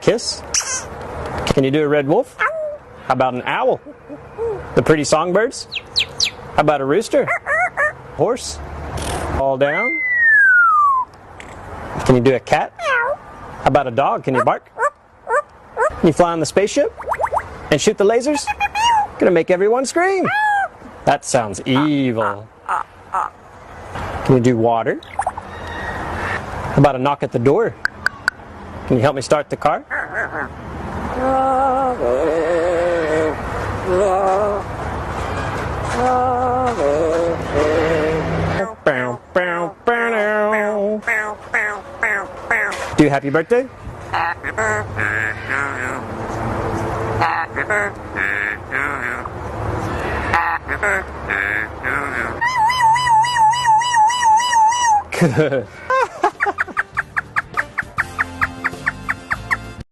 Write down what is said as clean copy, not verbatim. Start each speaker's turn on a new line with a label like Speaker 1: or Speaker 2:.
Speaker 1: kiss? Can you do a red wolf? How about an owl? The pretty songbirds? How about a rooster? Horse? All down? Can you do a cat? How about a dog? Can you bark? Can you fly on the spaceship? And shoot the lasers? Gonna make everyone scream. That sounds evil. Can you do water? How about a knock at the door? Can you help me start the car? Do happy birthday? Good.